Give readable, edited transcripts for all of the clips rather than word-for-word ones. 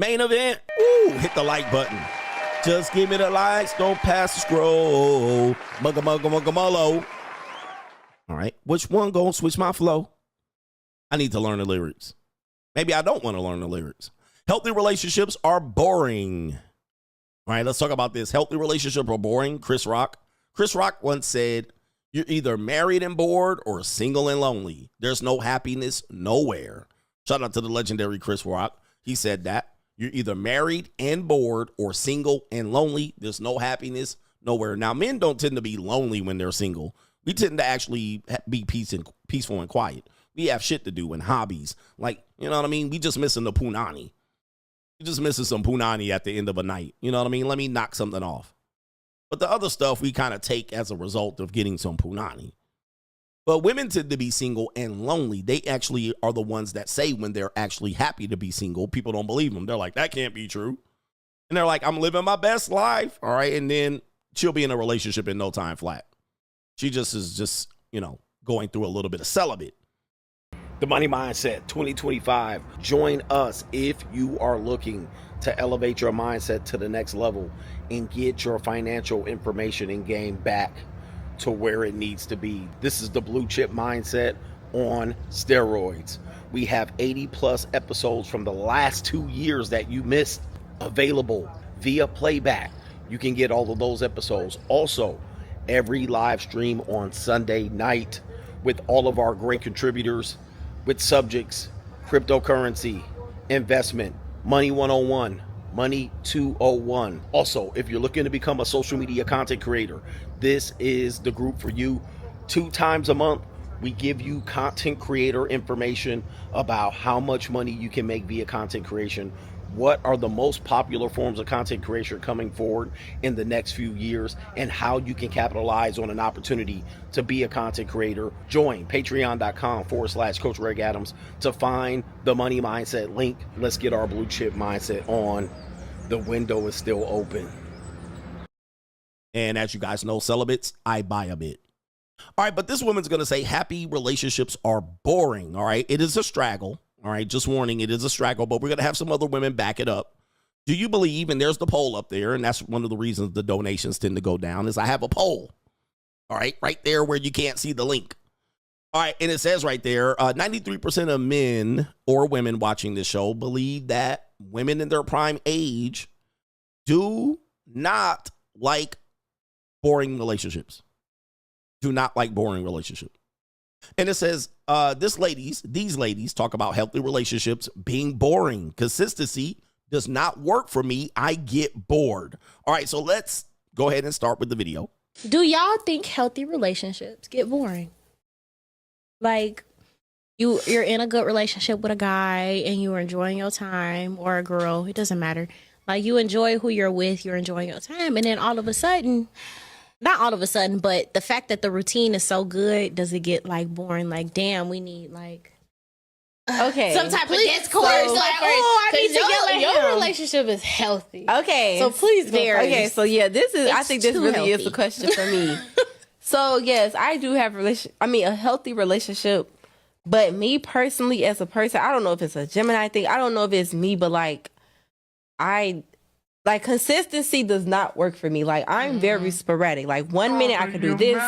main event. Ooh, hit the like button. Just give me the likes. Don't pass the scroll. Mugga, mugga, mugga, mullo. All right. Which one gonna switch my flow? I need to learn the lyrics. Maybe I don't want to learn the lyrics. Healthy relationships are boring. All right, let's talk about this. Healthy relationships are boring. Chris Rock. Chris Rock once said, you're either married and bored or single and lonely. There's no happiness nowhere. Shout out to the legendary Chris Rock. He said that. You're either married and bored or single and lonely. There's no happiness nowhere. Now, men don't tend to be lonely when they're single. We tend to actually be peaceful and quiet. We have shit to do and hobbies. Like, you know what I mean? We just missing the punani. We just missing some punani at the end of a night. You know what I mean? Let me knock something off. But the other stuff we kind of take as a result of getting some punani. But women tend to be single and lonely. They actually are the ones that say when they're actually happy to be single. People don't believe them. They're like, that can't be true. And they're like, I'm living my best life. All right. And then she'll be in a relationship in no time flat. She is going through a little bit of celibate. The Money Mindset 2025. Join us if you are looking to elevate your mindset to the next level and get your financial information and game back to where it needs to be. This is the blue chip mindset on steroids. We have 80 plus episodes from the last 2 years that you missed available via playback. You can get all of those episodes. Also, every live stream on Sunday night with all of our great contributors with subjects, cryptocurrency, investment, money 101, money 201. Also, if you're looking to become a social media content creator, this is the group for you. 2 times a month, we give you content creator information about how much money you can make via content creation. What are the most popular forms of content creation coming forward in the next few years, and how you can capitalize on an opportunity to be a content creator. Join patreon.com/Coach Greg Adams to find the Money Mindset link. Let's get our blue chip mindset on. The window is still open. And as you guys know, celibates, I buy a bit. All right, but this woman's going to say happy relationships are boring. All right, it is a straggle. All right, just warning, it is a straggle, but we're going to have some other women back it up. Do you believe, and there's the poll up there, and that's one of the reasons the donations tend to go down, is I have a poll. All right, right there where you can't see the link. All right, and it says right there, 93% of men or women watching this show believe that women in their prime age do not like boring relationships. Do not like boring relationships. And it says, these ladies talk about healthy relationships being boring. Consistency does not work for me. I get bored. All right, so let's go ahead and start with the video. Do y'all think healthy relationships get boring? Like, you're in a good relationship with a guy and you're enjoying your time, or a girl, it doesn't matter. Like, you enjoy who you're with, you're enjoying your time, and then all of a sudden, not all of a sudden, but the fact that the routine is so good, does it get like boring? Like, damn, we need like some type of discourse. I need to yell at your relationship is healthy. Okay, so please go first. Okay, so yeah, I think this really healthy. is a question for me. So yes, I do have a healthy relationship, but me personally as a person, I don't know if it's a Gemini thing. I don't know if it's me, but consistency does not work for me. Like, I'm very sporadic. Like, 1 minute I could do this,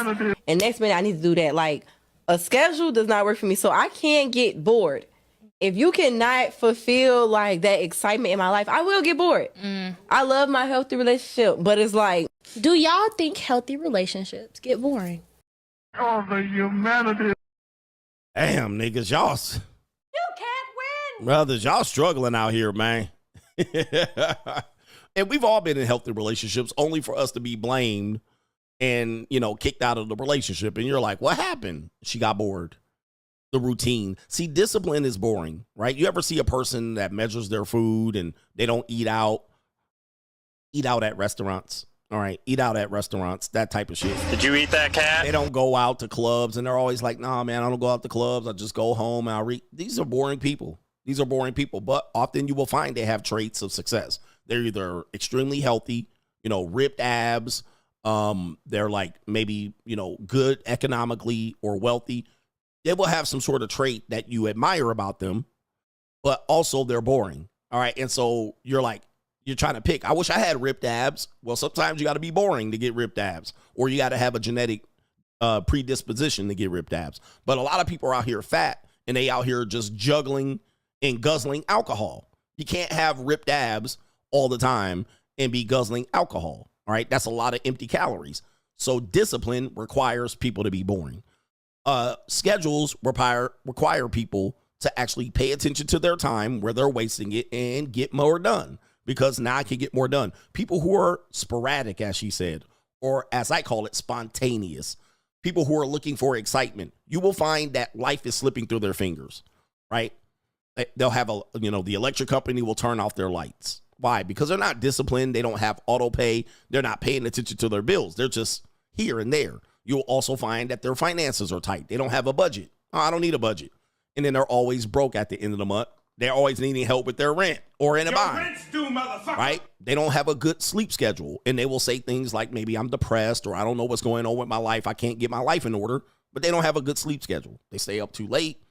and next minute I need to do that. Like, a schedule does not work for me, so I can't get bored. If you cannot fulfill like that excitement in my life, I will get bored. I love my healthy relationship, but it's like, do y'all think healthy relationships get boring? Oh, the humanity. Damn, niggas, y'all. you can't win. Brothers, y'all struggling out here, man. And we've all been in healthy relationships only for us to be blamed and, kicked out of the relationship. And you're like, what happened? She got bored. The routine. See, discipline is boring, right? You ever see a person that measures their food and they don't eat out at restaurants? All right, eat out at restaurants, that type of shit. Did you eat that cat? They don't go out to clubs, and they're always like, nah, man, I don't go out to clubs. I just go home and I'll read. These are boring people. But often you will find they have traits of success. They're either extremely healthy, ripped abs. They're like maybe, good economically or wealthy. They will have some sort of trait that you admire about them, but also they're boring. All right. And so you're trying to pick. I wish I had ripped abs. Well, sometimes you got to be boring to get ripped abs, or you got to have a genetic predisposition to get ripped abs. But a lot of people are out here fat, and they out here just juggling and guzzling alcohol. You can't have ripped abs all the time and be guzzling alcohol. All right. That's a lot of empty calories. So discipline requires people to be boring. Schedules require people to actually pay attention to their time where they're wasting it and get more done, because now I can get more done. People who are sporadic, as she said, or as I call it, spontaneous, people who are looking for excitement, you will find that life is slipping through their fingers, right? They'll have the electric company will turn off their lights. Why? Because they're not disciplined. They don't have auto pay. They're not paying attention to their bills. They're just here and there. You'll also find that their finances are tight. They don't have a budget. Oh, I don't need a budget. And then they're always broke at the end of the month. They're always needing help with their rent or in a bind. Right? They don't have a good sleep schedule. And they will say things like, maybe I'm depressed, or I don't know what's going on with my life. I can't get my life in order. But they don't have a good sleep schedule. They stay up too late.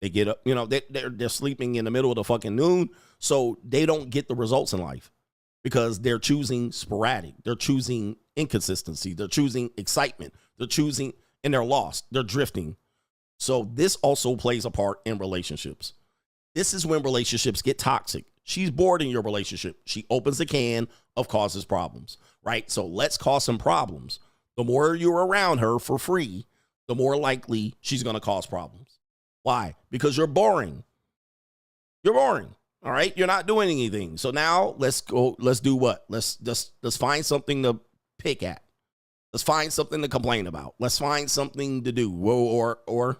They get up, they're sleeping in the middle of the fucking noon. So they don't get the results in life because they're choosing sporadic. They're choosing inconsistency. They're choosing excitement. They're choosing, and they're lost. They're drifting. So this also plays a part in relationships. This is when relationships get toxic. She's bored in your relationship. She opens the can of causes problems, right? So let's cause some problems. The more you're around her for free, the more likely she's going to cause problems. Why? Because you're boring. You're boring. All right. You're not doing anything. So now let's do what? Let's find something to pick at. Let's find something to complain about. Let's find something to do. Or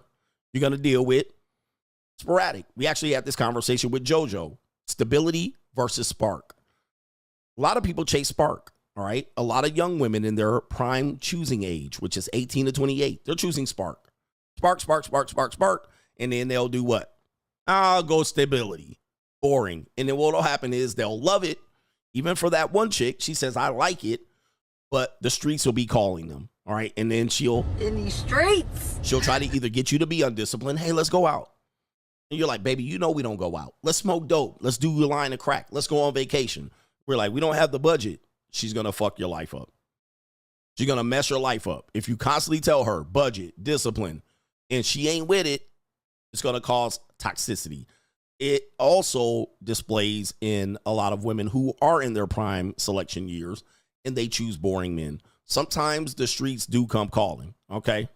you're going to deal with sporadic. We actually had this conversation with JoJo. Stability versus spark. A lot of people chase spark. All right. A lot of young women in their prime choosing age, which is 18 to 28, they're choosing spark. Spark, spark, spark, spark, spark. And then they'll do what? I'll go stability. Boring. And then what'll happen is they'll love it. Even for that one chick, she says, I like it, but the streets will be calling them. All right. And then she'll in these streets, she'll try to either get you to be undisciplined. Hey, let's go out. And you're like, baby, we don't go out. Let's smoke dope. Let's do a line of crack. Let's go on vacation. We're like, we don't have the budget. She's going to fuck your life up. She's going to mess your life up. If you constantly tell her budget, discipline, and she ain't with it, it's going to cause toxicity. It also displays in a lot of women who are in their prime selection years, and they choose boring men. Sometimes the streets do come calling, okay?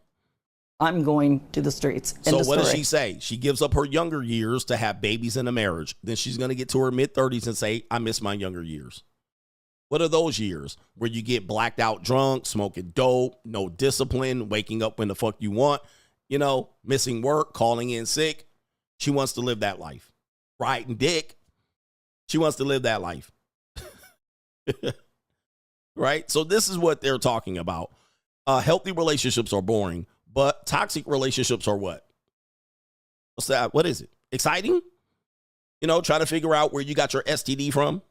I'm going to the streets. So what does she say? She gives up her younger years to have babies in a marriage. Then she's going to get to her mid-30s and say, I miss my younger years. What are those years? Where you get blacked out drunk, smoking dope, no discipline, waking up when the fuck you want, missing work, calling in sick. She wants to live that life. Riding dick. She wants to live that life. Right? So this is what they're talking about. Healthy relationships are boring, but toxic relationships are what? What's that? What is it? Exciting? Trying to figure out where you got your STD from.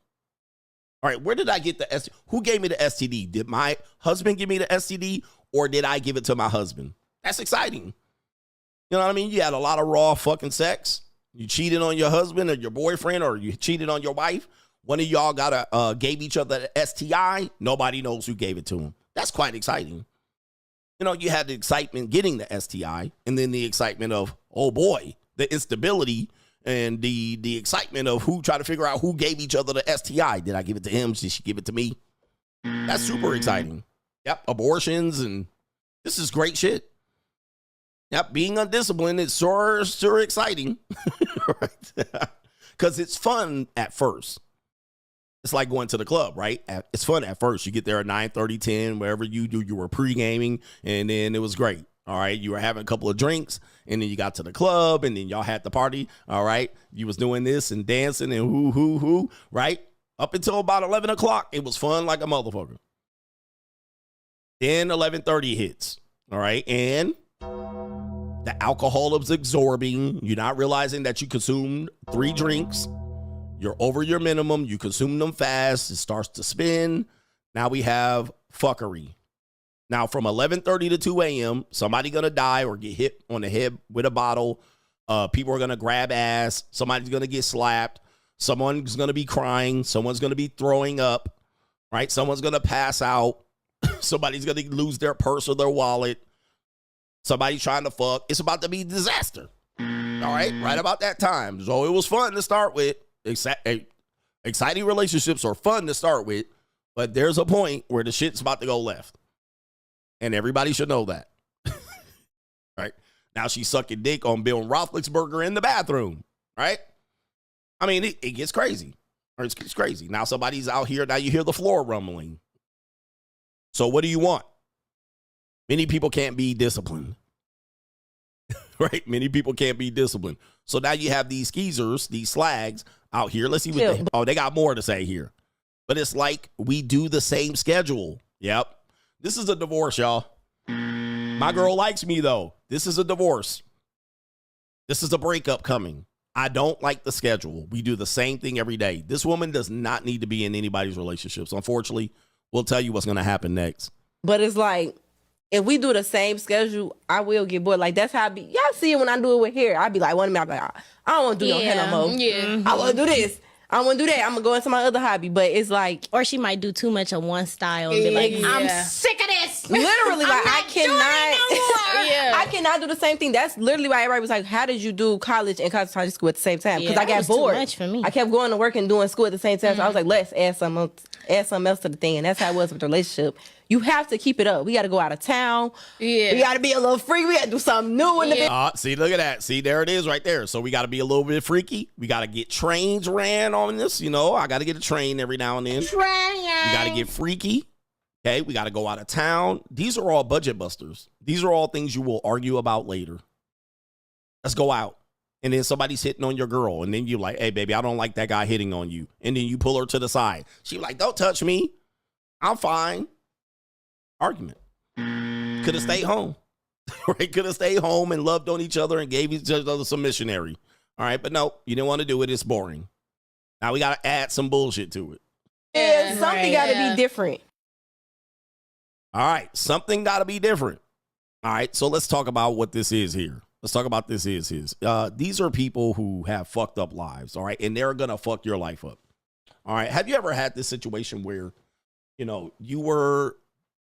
All right, where did I get the STD? Who gave me the STD? Did my husband give me the STD, or did I give it to my husband? That's exciting. You know what I mean? You had a lot of raw fucking sex. You cheated on your husband or your boyfriend, or you cheated on your wife. One of y'all gave each other the STI. Nobody knows who gave it to him. That's quite exciting. You had the excitement getting the STI, and then the excitement of, oh boy, the instability and the excitement of who tried to figure out who gave each other the STI. Did I give it to him? Did she give it to me? That's super exciting. Yep, abortions, and this is great shit. Yep, being undisciplined is sure exciting. Right? Because it's fun at first. It's like going to the club, right? It's fun at first. You get there at 9:30, 10, wherever you do. You were pre-gaming, and then it was great. All right, you were having a couple of drinks, and then you got to the club, and then y'all had the party. All right, you was doing this and dancing and who, right? Up until about 11 o'clock, it was fun like a motherfucker. Then 11:30 hits, all right, and the alcohol is absorbing. You're not realizing that you consumed 3 drinks. You're over your minimum. You consume them fast. It starts to spin. Now we have fuckery. Now from 11:30 to 2 a.m., somebody going to die or get hit on the head with a bottle. People are going to grab ass. Somebody's going to get slapped. Someone's going to be crying. Someone's going to be throwing up, right? Someone's going to pass out. Somebody's going to lose their purse or their wallet. Somebody's trying to fuck. It's about to be disaster. All right about that time. So it was fun to start with. Exciting relationships are fun to start with, but there's a point where the shit's about to go left. And everybody should know that. Right? Now she's sucking dick on Bill Roethlisberger in the bathroom, right? I mean, it gets crazy. Or it's crazy. Now somebody's out here. Now you hear the floor rumbling. So what do you want? Many people can't be disciplined. Right? Many people can't be disciplined. So now you have these skeezers, these slags out here. Let's see what they got more to say here. But it's like we do the same schedule. Yep. This is a divorce, y'all. My girl likes me, though. This is a divorce. This is a breakup coming. I don't like the schedule. We do the same thing every day. This woman does not need to be in anybody's relationships. Unfortunately, we'll tell you what's going to happen next. But it's like, if we do the same schedule, I will get bored. Like, that's how I be. Y'all see it when I do it with hair. I be like, one minute, I be like, I don't want to do no hair no more. Yeah. I want to do this. I want to do that. I'm going to go into my other hobby. But it's like. Or she might do too much of one style and be like, I'm Yeah. sick of this. Literally, like, I Yeah. cannot do the same thing. That's literally why everybody was like, how did you do college and college school at the same time? Because Yeah, I that got was too bored. much for me. I kept going to work and doing school at the same time. So I was like, let's add something else to the thing. And that's how it was with the relationship. You have to keep it up. We got to go out of town. Yeah. We got to be a little free. We got to do something new in the See, look at that. See, there it is right there. So we got to be a little bit freaky. We got to get trains ran on this. You know, I got to get a train every now and then. We got to get freaky. Okay, we got to go out of town. These are all budget busters. These are all things you will argue about later. Let's go out. And then somebody's hitting on your girl. And then you're like, hey, baby, I don't like that guy hitting on you. And then you pull her to the side. She like, don't touch me. I'm fine. Argument. Could have stayed home. Right? Could have stayed home and loved on each other and gave each other some missionary. All right, but no, you didn't want to do it. It's boring. Now we got to add some bullshit to it. Yeah, something got to be different. All right, something got to be different. All right, so let's talk about what this is here. Let's talk about this is. These are people who have fucked up lives, all right, and they're going to fuck your life up. All right, have you ever had this situation where, you know, you were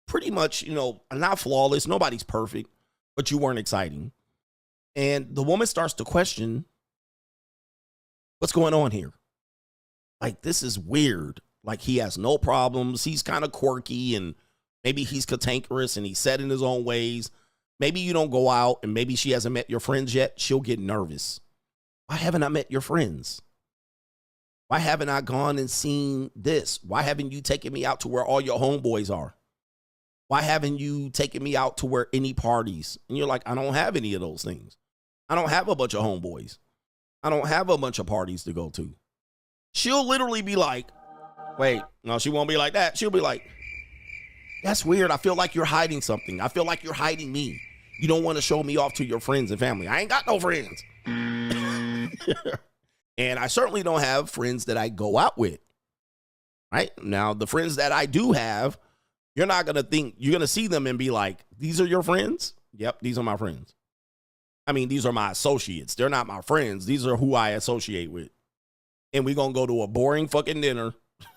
pretty much, you know, not flawless, nobody's perfect, but you weren't exciting. And the woman starts to question, what's going on here? Like, this is weird. Like, he has no problems. He's kind of quirky and maybe he's cantankerous and he's set in his own ways. Maybe you don't go out and maybe she hasn't met your friends yet. She'll get nervous. Why haven't I met your friends? Why haven't I gone and seen this? Why haven't you taken me out to where all your homeboys are? Why haven't you taken me out to where any parties? And you're like, I don't have any of those things. I don't have a bunch of homeboys. I don't have a bunch of parties to go to. She'll literally be like, wait, no, she won't be like that. She'll be like, that's weird. I feel like you're hiding something. I feel like you're hiding me. You don't want to show me off to your friends and family. I ain't got no friends. And I certainly don't have friends that I go out with. Right? Now, the friends that I do have, you're not going to think, you're going to see them and be like, these are your friends? Yep, these are my friends. I mean, these are my associates. They're not my friends. These are who I associate with. And we're going to go to a boring fucking dinner,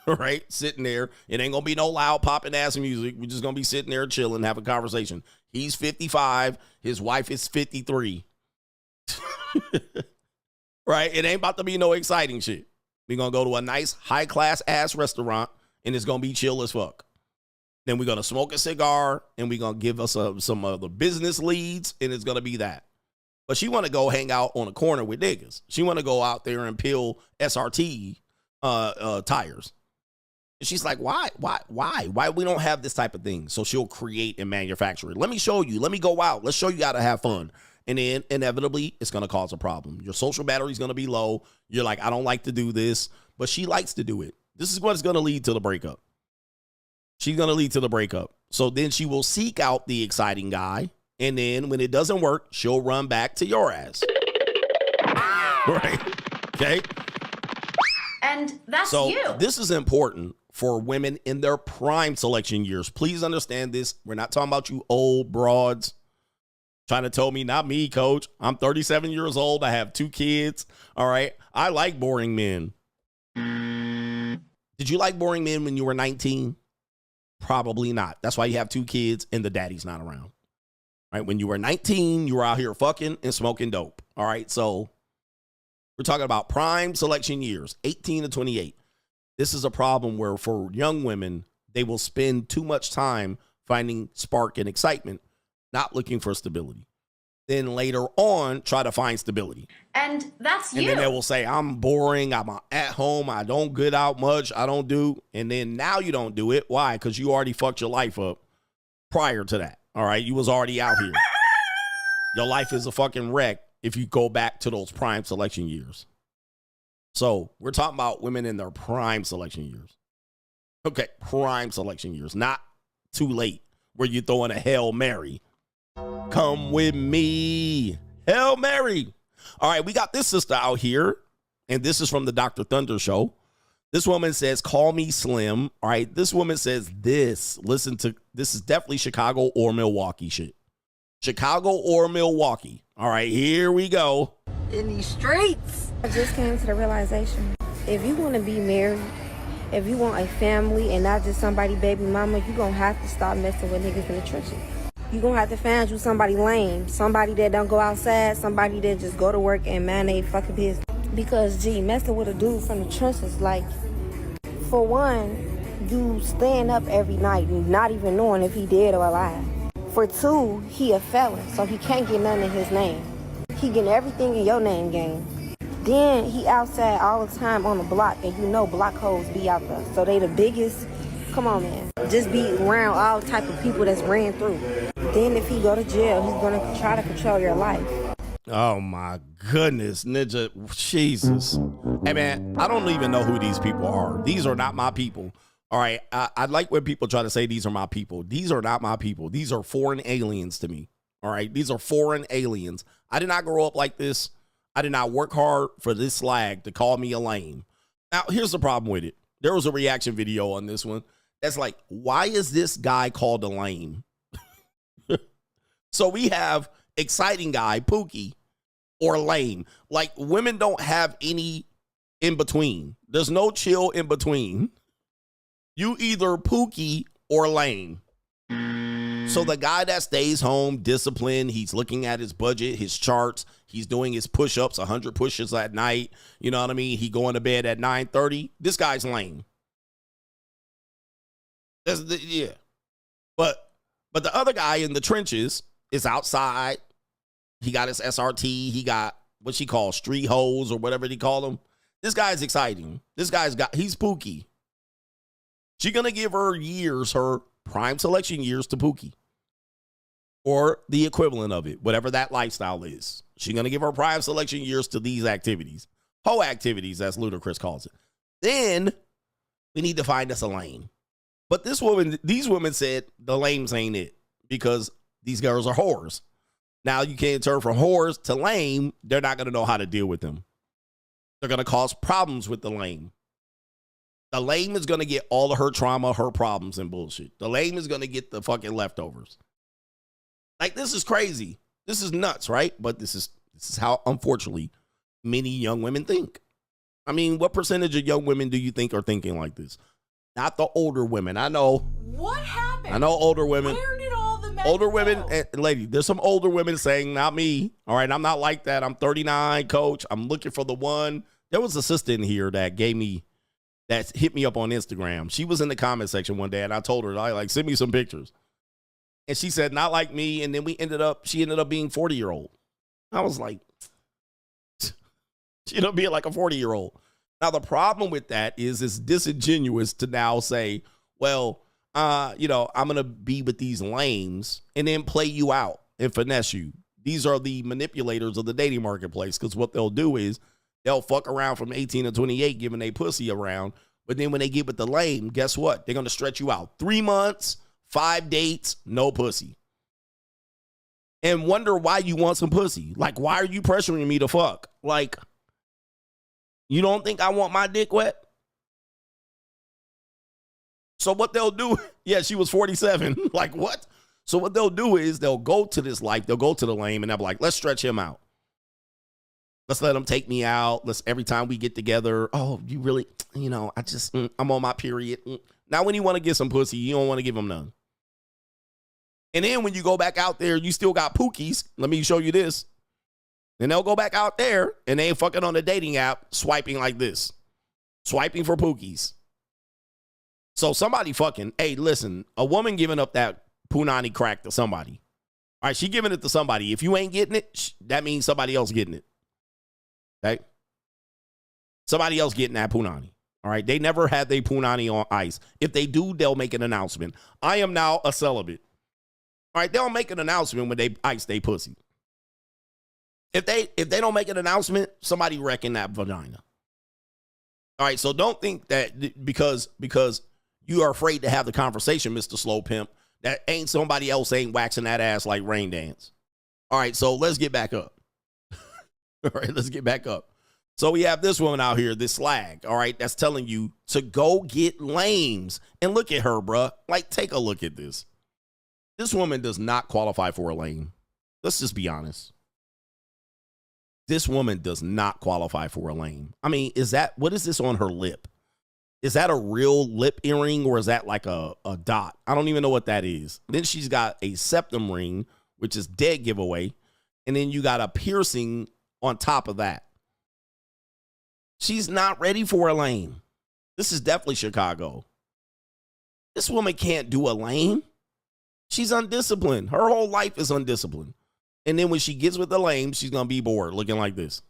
right? Sitting there. It ain't going to be no loud popping ass music. We're just going to be sitting there chilling, have a conversation. He's 55. His wife is 53. Right? It ain't about to be no exciting shit. We're going to go to a nice high-class ass restaurant, and it's going to be chill as fuck. Then we're going to smoke a cigar, and we're going to give us some other business leads, and it's going to be that. But she want to go hang out on a corner with niggas. She want to go out there and peel SRT tires. And she's like, why we don't have this type of thing? So she'll create and manufacture it. Let me show you. Let me go out. Let's show you how to have fun. And then inevitably, it's going to cause a problem. Your social battery is going to be low. You're like, I don't like to do this. But she likes to do it. This is what's going to lead to the breakup. She's going to lead to the breakup. So then she will seek out the exciting guy. And then when it doesn't work, she'll run back to your ass. Right? Okay? And that's so you. This is important for women in their prime selection years. Please understand this. We're not talking about you old broads trying to tell me, not me, coach. I'm 37 years old. I have 2 kids. All right. I like boring men. Did you like boring men when you were 19? Probably not. That's why you have 2 kids and the daddy's not around. Right? When you were 19, you were out here fucking and smoking dope. All right. So we're talking about prime selection years, 18 to 28. This is a problem where for young women, they will spend too much time finding spark and excitement, not looking for stability. Then later on, try to find stability. And that's you. And then they will say, I'm boring. I'm at home. I don't get out much. I don't do. And then now you don't do it. Why? Because you already fucked your life up prior to that. All right. You was already out here. Your life is a fucking wreck if you go back to those prime selection years. So we're talking about women in their prime selection years. Okay. Prime selection years, not too late where you throw in a Hail Mary. Come with me. Hail Mary. All right. We got this sister out here. And this is from the Dr. Thunder show. This woman says, call me Slim. All right. This woman says this. Listen to this is definitely Chicago or Milwaukee shit. Chicago or Milwaukee. All right. Here we go. In these streets. I just came to the realization, if you want to be married, if you want a family and not just somebody baby mama, you're going to have to stop messing with niggas in the trenches. You're going to have to find you somebody lame, somebody that don't go outside, somebody that just go to work and man they fucking business. Because, gee, messing with a dude from the trenches, like, for one, you staying up every night not even knowing if he dead or alive. For 2, he a felon, so he can't get nothing in his name. He getting everything in your name game. Then he outside all the time on the block, and you know block hoes be out there. So they the biggest. Come on, man. Just be around all type of people that's ran through. Then if he go to jail, he's going to try to control your life. Oh, my goodness, Ninja. Jesus. Hey, man, I don't even know who these people are. These are not my people. All right. I like when people try to say these are my people. These are not my people. These are foreign aliens to me. All right. These are foreign aliens. I did not grow up like this. I did not work hard for this slag to call me a lame. Now, here's the problem with it. There was a reaction video on this one that's like, why is this guy called a lame? So we have exciting guy, Pookie, or lame. Like, women don't have any in between. There's no chill in between. You either Pookie or lame. So the guy that stays home, disciplined, he's looking at his budget, his charts, he's doing his push-ups, 100 push-ups at night. You know what I mean? He going to bed at 9:30. This guy's lame. Yeah. But the other guy in the trenches is outside. He got his SRT. He got what she calls street hoes or whatever they call them. This guy's exciting. He's Pookie. She's going to give her years, her prime selection years to Pookie. Or the equivalent of it, whatever that lifestyle is. She's going to give her prime selection years to these activities. Hoe activities, as Ludacris calls it. Then we need to find us a lame. But these women said the lames ain't it because these girls are whores. Now you can't turn from whores to lame. They're not going to know how to deal with them. They're going to cause problems with the lame. The lame is going to get all of her trauma, her problems and bullshit. The lame is going to get the fucking leftovers. Like, this is crazy. This is nuts, right? But this is how, unfortunately, many young women think. I mean, what percentage of young women do you think are thinking like this? Not the older women. I know. What happened? I know older women. Where did all the men Older women, go? and lady, there's some older women saying, not me. All right, I'm not like that. I'm 39, coach. I'm looking for the one. There was a sister in here that hit me up on Instagram. She was in the comment section one day, and I told her, send me some pictures. And she said, not like me. And then she ended up being 40-year-old. I was like, she ended up being like a 40-year-old. Now, the problem with that is it's disingenuous to now say, well, I'm going to be with these lames and then play you out and finesse you. These are the manipulators of the dating marketplace, because what they'll do is they'll fuck around from 18 to 28 giving they pussy around. But then when they get with the lame, guess what? They're going to stretch you out 3 months, 5 dates, no pussy. And wonder why you want some pussy. Like, why are you pressuring me to fuck? Like, you don't think I want my dick wet? So what they'll do, yeah, she was 47. Like, what? So what they'll do is they'll go to this life, they'll go to the lame, and they'll be like, let's stretch him out. Let's let him take me out. Let's every time we get together. Oh, you really, I'm on my period. Now when you want to get some pussy, you don't want to give him none. And then when you go back out there, you still got pookies. Let me show you this. And they'll go back out there and they ain't fucking on the dating app, swiping like this. Swiping for pookies. So somebody fucking, hey, listen, a woman giving up that punani crack to somebody. All right, she giving it to somebody. If you ain't getting it, that means somebody else getting it. Okay? Somebody else getting that punani. All right? They never had their punani on ice. If they do, they'll make an announcement. I am now a celibate. All right? They'll make an announcement when they ice their pussy. If they don't make an announcement, somebody wrecking that vagina. All right? So don't think that because you are afraid to have the conversation, Mr. Slow Pimp, that ain't somebody else ain't waxing that ass like Rain Dance. All right, so let's get back up. All right, let's get back up. So we have this woman out here, this slag, all right, that's telling you to go get lames. And look at her, bruh. Like, take a look at this. This woman does not qualify for a lame. Let's just be honest. This woman does not qualify for a lame. I mean, what is this on her lip? Is that a real lip earring or is that like a dot? I don't even know what that is. Then she's got a septum ring, which is dead giveaway. And then you got a piercing on top of that. She's not ready for a lame. This is definitely Chicago. This woman can't do a lame. She's undisciplined. Her whole life is undisciplined. And then when she gets with the lame, she's going to be bored looking like this.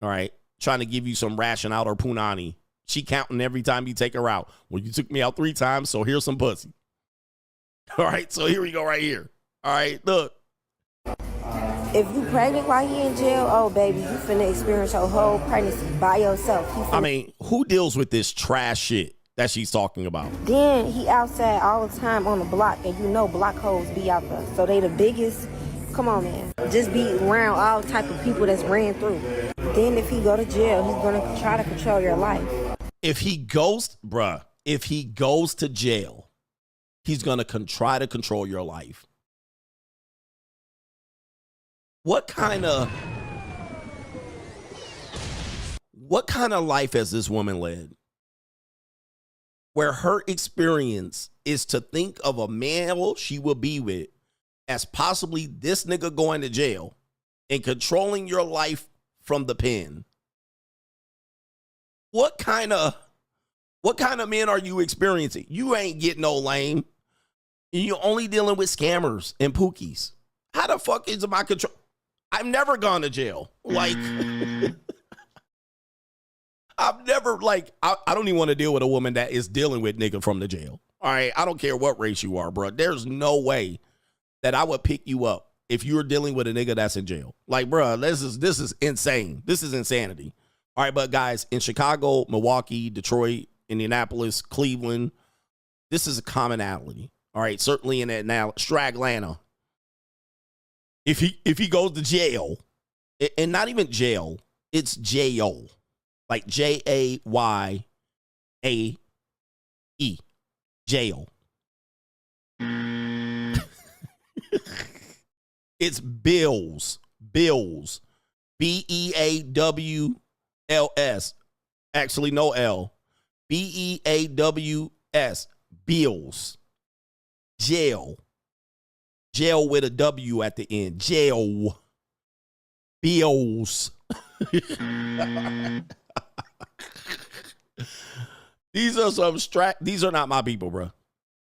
All right. Trying to give you some ration out or punani. She counting every time you take her out. Well, you took me out 3 times, so here's some pussy. All right, so here we go right here. All right, look. If you pregnant while he in jail, oh, baby, you finna experience your whole pregnancy by yourself. I mean, who deals with this trash shit that she's talking about? Then he outside all the time on the block, and you know block hoes be out there. So they the biggest. Come on, man. Just be around all type of people that's ran through. Then if he go to jail, he's going to try to control your life. If he goes to jail, he's going to try to control your life. What kind of life has this woman led? Where her experience is to think of a male she will be with as possibly this nigga going to jail and controlling your life from the pen. What kind of men are you experiencing? You ain't getting no lame. You're only dealing with scammers and pookies. How the fuck is my control? I've never gone to jail. Like, I've never, like, I don't even want to deal with a woman that is dealing with nigga from the jail. All right, I don't care what race you are, bro. There's no way that I would pick you up if you're dealing with a nigga that's in jail. Like, bro, this is insane. This is insanity. All right, but guys, in Chicago, Milwaukee, Detroit, Indianapolis, Cleveland, this is a commonality. All right, certainly in Atlanta. If he goes to jail, and not even jail, it's jail, like Jayaye, jail. It's bills. Beawls. Actually, no L. Beaws. Bills. Jail. Jail with a W at the end. Jail. Bills. These are not my people, bro.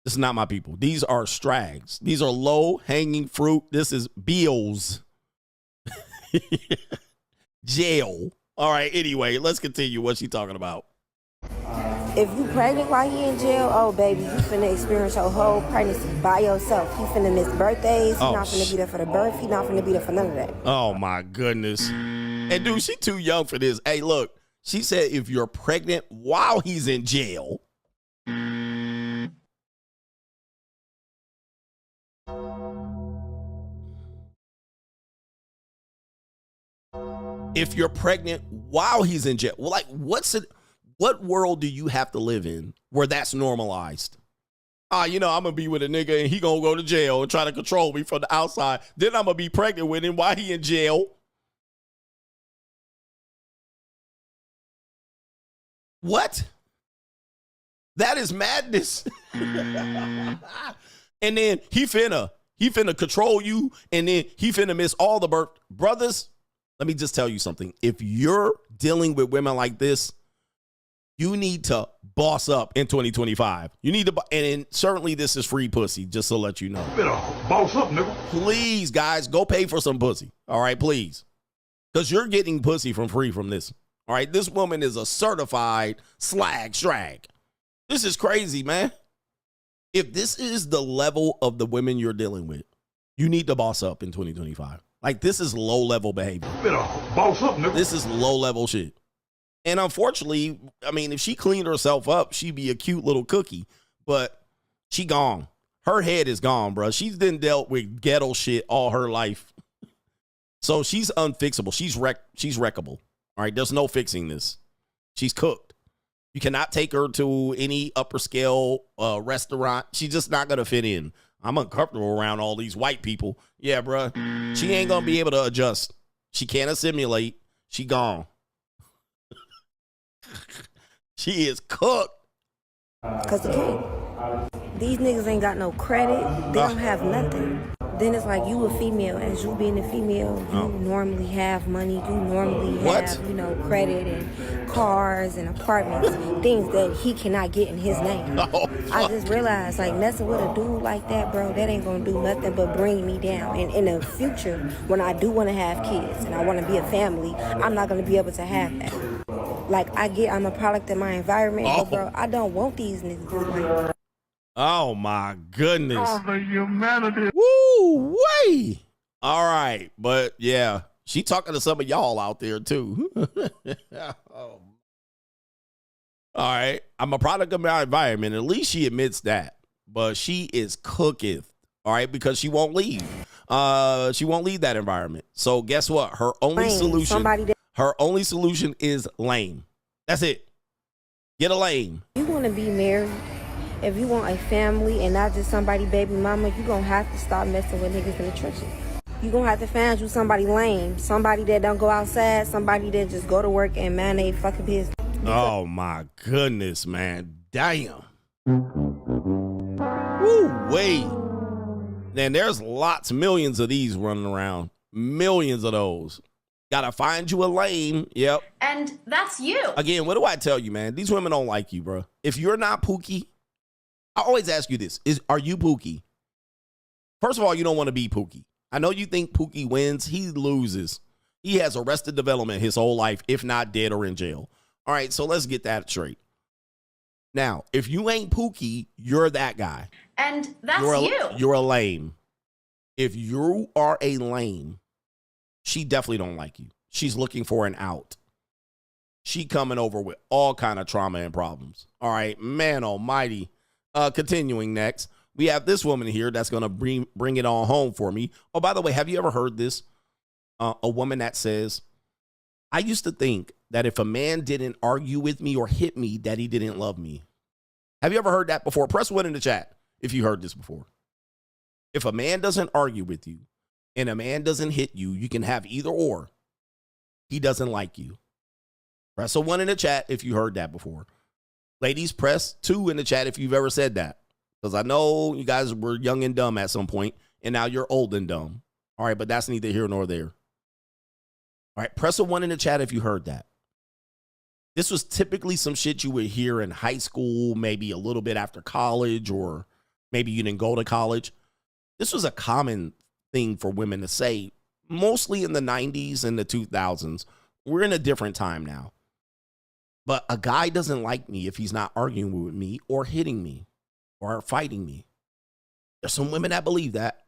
This is not my people. These are strags. These are low-hanging fruit. This is bills. Jail. All right, anyway, let's continue. What's she talking about? If you pregnant while he in jail, oh, baby, you finna experience your whole pregnancy by yourself. He finna miss birthdays. He not finna be there for the birth. He not finna be there for none of that. Oh, my goodness. And, dude, she too young for this. Hey, look, she said if you're pregnant while he's in jail, if you're pregnant while he's in jail, well, like, what world do you have to live in where that's normalized? I'm going to be with a nigga and he going to go to jail and try to control me from the outside. Then I'm going to be pregnant with him while he in jail. What? That is madness. And then he finna control you, and then he finna miss all the birth. Brothers, let me just tell you something. If you're dealing with women like this, you need to boss up in 2025. You need to, and certainly this is free pussy, just to let you know. You better boss up, nigga. Please, guys, go pay for some pussy. All right, please. Because you're getting pussy from free from this. All right, this woman is a certified slag. This is crazy, man. If this is the level of the women you're dealing with, you need to boss up in 2025. Like, this is low-level behavior. You better boss up, nigga. This is low-level shit. And unfortunately, I mean, if she cleaned herself up, she'd be a cute little cookie. But she gone. Her head is gone, bro. She's been dealt with ghetto shit all her life. So she's unfixable. She's wreckable. All right, there's no fixing this. She's cooked. You cannot take her to any upper scale restaurant. She's just not going to fit in. I'm uncomfortable around all these white people. Yeah, bro. She ain't going to be able to adjust. She can't assimilate. She gone. She is cooked. Cause they can't. These niggas ain't got no credit. They don't have nothing. Then it's like you a female. As you being a female, you normally have money. You normally have, credit and cars and apartments, things that he cannot get in his name. I just realized, like, messing with a dude like that, bro, that ain't gonna do nothing but bring me down. And in the future, when I do want to have kids and I want to be a family, I'm not gonna be able to have that. Like, I'm a product of my environment, but bro, I don't want these niggas. Like, oh my goodness. All the humanity. Woo way. All right. But yeah, she talking to some of y'all out there too. All right. I'm a product of my environment. At least she admits that. But she is cooketh. All right, because she won't leave. She won't leave that environment. So guess what? Her only solution is lame. That's it. Get a lame. You want to be married. If you want a family and not just somebody baby mama, you're going to have to stop messing with niggas in the trenches. You're going to have to find you somebody lame. Somebody that don't go outside. Somebody that just go to work and man they fucking business. Oh my goodness, man. Damn. Woo, wait. Man, there's millions of these running around. Millions of those. Gotta find you a lame. Yep. And that's you. Again, what do I tell you, man? These women don't like you, bro. If you're not Pookie, I always ask you this: are you Pookie? First of all, you don't want to be Pookie. I know you think Pookie wins. He loses. He has arrested development his whole life, if not dead or in jail. All right, so let's get that straight. Now, if you ain't Pookie, you're that guy. And that's You're a lame. If you are a lame, she definitely don't like you. She's looking for an out. She coming over with all kind of trauma and problems. All right, man almighty. Continuing next, we have this woman here that's going to bring it on home for me. Oh, by the way, have you ever heard this? A woman that says, I used to think that if a man didn't argue with me or hit me, that he didn't love me. Have you ever heard that before? Press 1 in the chat if you heard this before. If a man doesn't argue with you and a man doesn't hit you, you can have either or. He doesn't like you. Press a 1 in the chat if you heard that before. Ladies, press 2 in the chat if you've ever said that. Because I know you guys were young and dumb at some point, and now you're old and dumb. All right, but that's neither here nor there. All right, press a 1 in the chat if you heard that. This was typically some shit you would hear in high school, maybe a little bit after college, or maybe you didn't go to college. This was a common thing for women to say, mostly in the 90s and the 2000s. We're in a different time now. But a guy doesn't like me if he's not arguing with me or hitting me or fighting me. There's some women that believe that.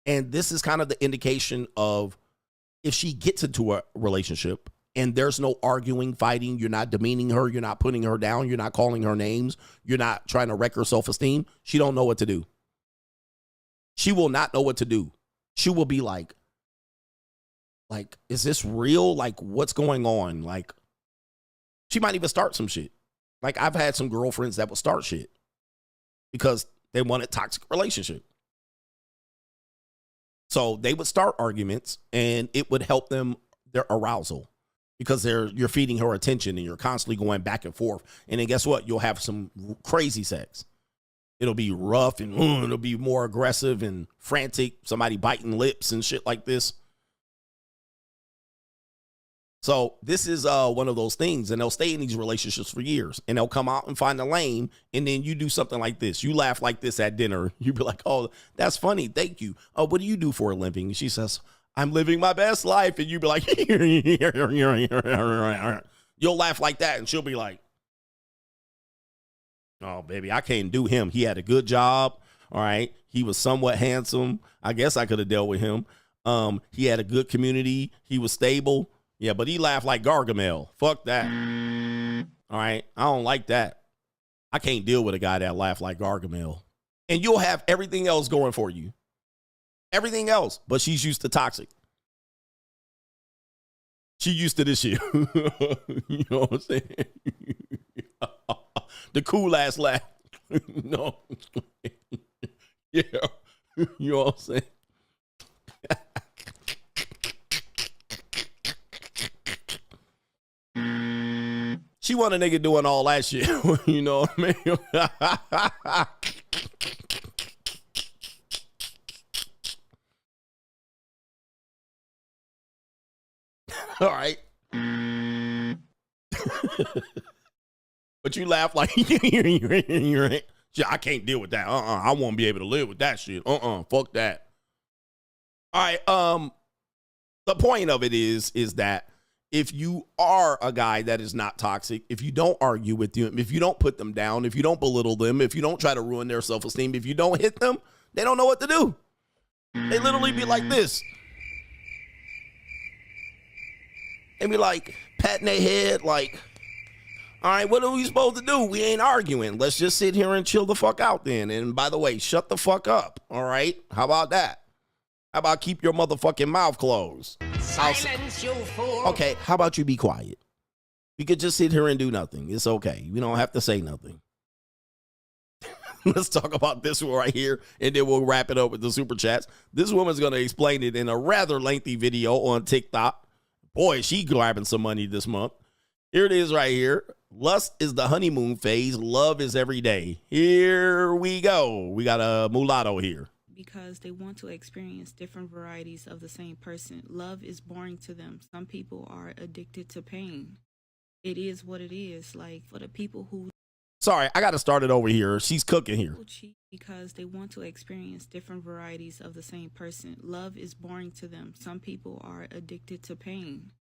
And this is kind of the indication of if she gets into a relationship and there's no arguing, fighting, you're not demeaning her, you're not putting her down, you're not calling her names, you're not trying to wreck her self-esteem, she don't know what to do. She will not know what to do. She will be like, is this real? Like, what's going on? Like, she might even start some shit. Like, I've had some girlfriends that would start shit because they wanted toxic relationship. So they would start arguments and it would help them, their arousal. because you're feeding her attention and you're constantly going back and forth. And then guess what? You'll have some crazy sex. It'll be rough and it'll be more aggressive and frantic. Somebody biting lips and shit like this. So this is one of those things, and they'll stay in these relationships for years, and they'll come out and find a lame, and then you do something like this. You laugh like this at dinner. You be like, oh, that's funny. Thank you. Oh, what do you do for a living? And she says, I'm living my best life. And you be like, you'll laugh like that, and she'll be like, oh, baby, I can't do him. He had a good job. All right. He was somewhat handsome. I guess I could have dealt with him. He had a good community. He was stable. Yeah, but he laughed like Gargamel. Fuck that. All right. I don't like that. I can't deal with a guy that laughed like Gargamel. And you'll have everything else going for you. Everything else. But she's used to toxic. She used to this shit. You know what I'm saying? The cool ass laugh. No. Yeah. You know what I'm saying? She want a nigga doing all that shit. You know what I mean? All right. But you laugh like, I can't deal with that. I won't be able to live with that shit. Fuck that. All right. The point of it is that if you are a guy that is not toxic, if you don't argue with them, if you don't put them down, if you don't belittle them, if you don't try to ruin their self-esteem, if you don't hit them, they don't know what to do. They literally be like this. They be like patting their head like, all right, what are we supposed to do? We ain't arguing. Let's just sit here and chill the fuck out then. And by the way, shut the fuck up. All right? How about that? How about keep your motherfucking mouth closed? Silence, you fool. Okay, how about you be quiet? We could just sit here and do nothing. It's okay. We don't have to say nothing. Let's talk about this one right here, and then we'll wrap it up with the super chats. This woman's going to explain it in a rather lengthy video on TikTok. Boy, she grabbing some money this month. Here it is right here. Lust is the honeymoon phase. Love is every day. Here we go. We got a mulatto here. Because they want to experience different varieties of the same person. Love is boring to them. Some people are addicted to pain. It is what it is. Like for the people who... Sorry, I got to start it over here. She's cooking here. Cheat because they want to experience different varieties of the same person. Love is boring to them. Some people are addicted to pain.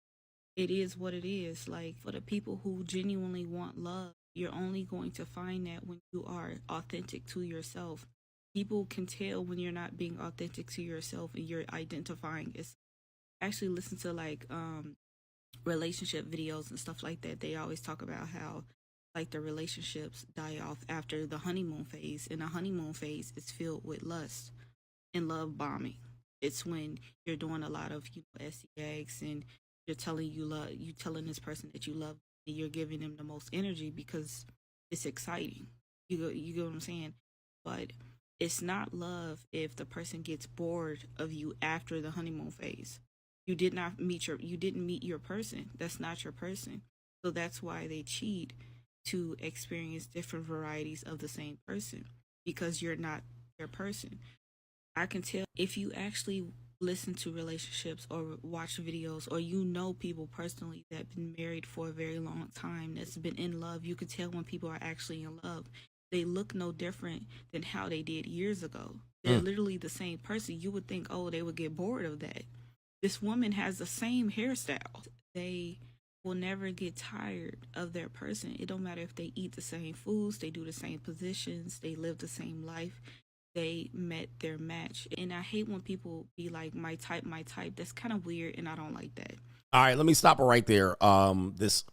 It is what it is. Like for the people who genuinely want love, you're only going to find that when you are authentic to yourself. People can tell when you're not being authentic to yourself and you're identifying it. Actually listen to like relationship videos and stuff like that. They always talk about how like the relationships die off after the honeymoon phase, and the honeymoon phase is filled with lust and love bombing. It's when you're doing a lot of SEX and you're telling this person that you love, and you're giving them the most energy because it's exciting. You get what I'm saying? But it's not love if the person gets bored of you after the honeymoon phase. You didn't meet your person. That's not your person. So that's why they cheat, to experience different varieties of the same person, because you're not their person. I can tell if you actually listen to relationships or watch videos, or people personally that have been married for a very long time, that's been in love, you can tell when people are actually in love. They look no different than how they did years ago. They're literally the same person. You would think, oh, they would get bored of that. This woman has the same hairstyle. They will never get tired of their person. It don't matter if they eat the same foods, they do the same positions, they live the same life. They met their match. And I hate when people be like, my type. That's kind of weird, and I don't like that. All right, let me stop it right there. This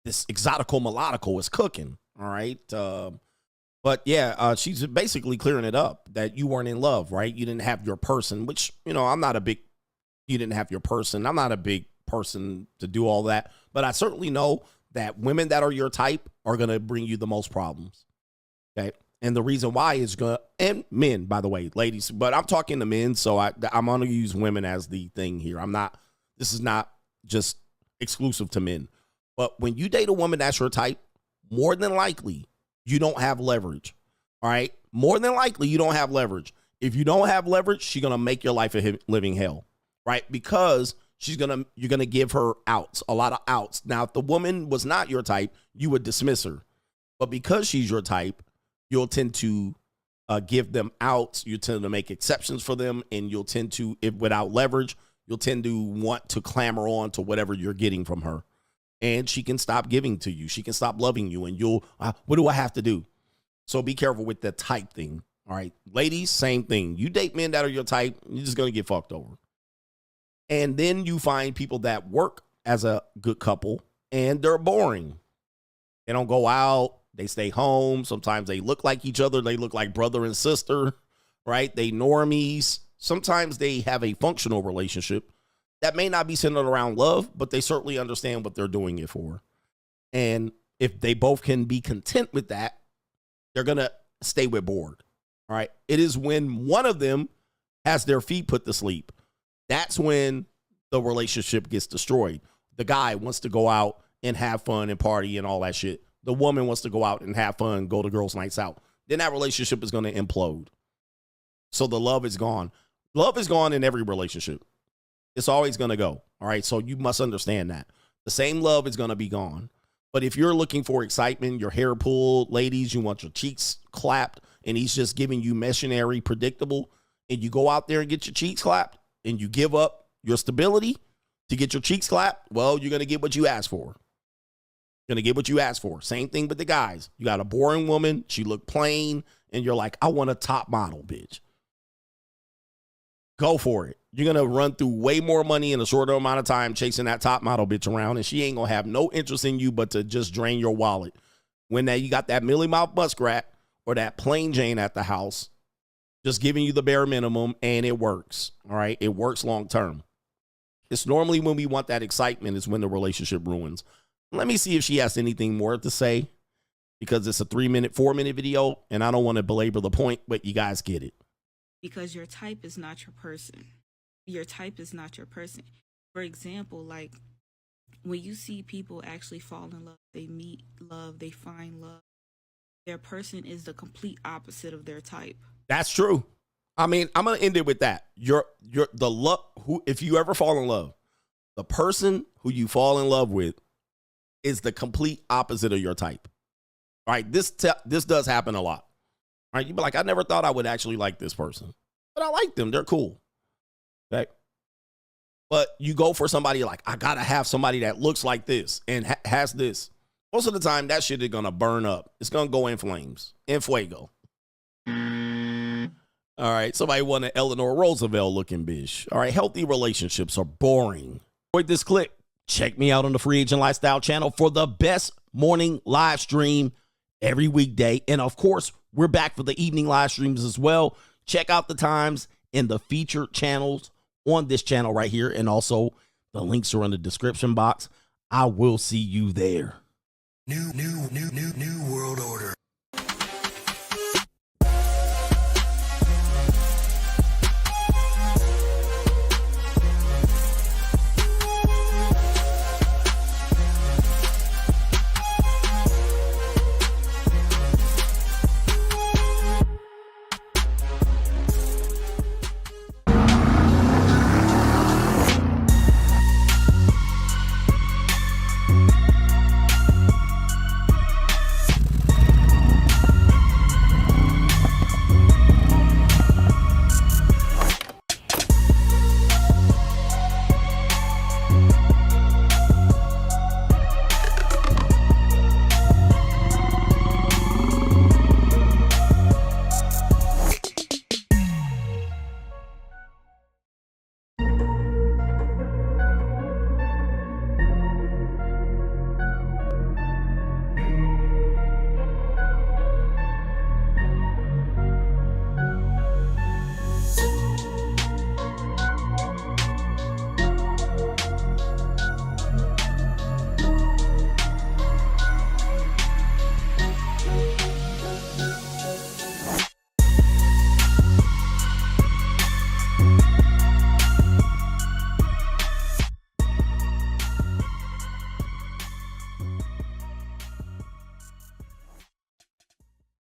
exotical melodical is cooking. All right. But yeah, she's basically clearing it up that you weren't in love, right? You didn't have your person, which, you didn't have your person. I'm not a big person to do all that, but I certainly know that women that are your type are going to bring you the most problems. Okay. And the reason why is and men, by the way, ladies, but I'm talking to men. So I'm going to use women as the thing here. This is not just exclusive to men. But when you date a woman that's your type, more than likely, you don't have leverage. All right? More than likely, you don't have leverage. If you don't have leverage, she's going to make your life a living hell, right? Because you're going to give her outs, a lot of outs. Now, if the woman was not your type, you would dismiss her. But because she's your type, you'll tend to give them outs. You tend to make exceptions for them, and you'll tend to, if without leverage, you'll tend to want to clamor on to whatever you're getting from her. And she can stop giving to you. She can stop loving you, and you'll, what do I have to do? So be careful with the type thing. All right. Ladies, same thing. You date men that are your type, you're just going to get fucked over. And then you find people that work as a good couple, and they're boring. They don't go out. They stay home. Sometimes they look like each other. They look like brother and sister, right? They normies. Sometimes they have a functional relationship that may not be centered around love, but they certainly understand what they're doing it for. And if they both can be content with that, they're going to stay with bored. All right. It is when one of them has their feet put to sleep. That's when the relationship gets destroyed. The guy wants to go out and have fun and party and all that shit. The woman wants to go out and have fun, go to girls' nights out. Then that relationship is going to implode. So the love is gone. Love is gone in every relationship. It's always going to go. All right. So you must understand that. The same love is going to be gone. But if you're looking for excitement, your hair pulled, ladies, you want your cheeks clapped, and he's just giving you missionary predictable, and you go out there and get your cheeks clapped, and you give up your stability to get your cheeks clapped, well, you're going to get what you asked for. You're going to get what you asked for. Same thing with the guys. You got a boring woman. She looked plain, and you're like, I want a top model, bitch. Go for it. You're going to run through way more money in a shorter amount of time chasing that top model bitch around, and she ain't going to have no interest in you but to just drain your wallet. When that you got that Millie Mouth muskrat or that plain Jane at the house, just giving you the bare minimum, and it works. All right? It works long term. It's normally when we want that excitement is when the relationship ruins. Let me see if she has anything more to say, because it's a 4-minute video, and I don't want to belabor the point, but you guys get it. Because your type is not your person. Your type is not your person. For example, like when you see people actually fall in love, they meet love, they find love, their person is the complete opposite of their type. That's true. I mean, I'm going to end it with that. The love, if you ever fall in love, the person who you fall in love with is the complete opposite of your type. All right. This does happen a lot. All right. You be like, I never thought I would actually like this person, but I like them. They're cool. Okay. But you go for somebody like, I got to have somebody that looks like this and has this. Most of the time, that shit is going to burn up. It's going to go in flames. En fuego. All right. Somebody wanted Eleanor Roosevelt looking bitch. All right. Healthy relationships are boring. Enjoyed this clip. Check me out on the Free Agent Lifestyle channel for the best morning live stream every weekday. And of course, we're back for the evening live streams as well. Check out the times in the featured channels on this channel right here. And also the links are in the description box. I will see you there. New world order.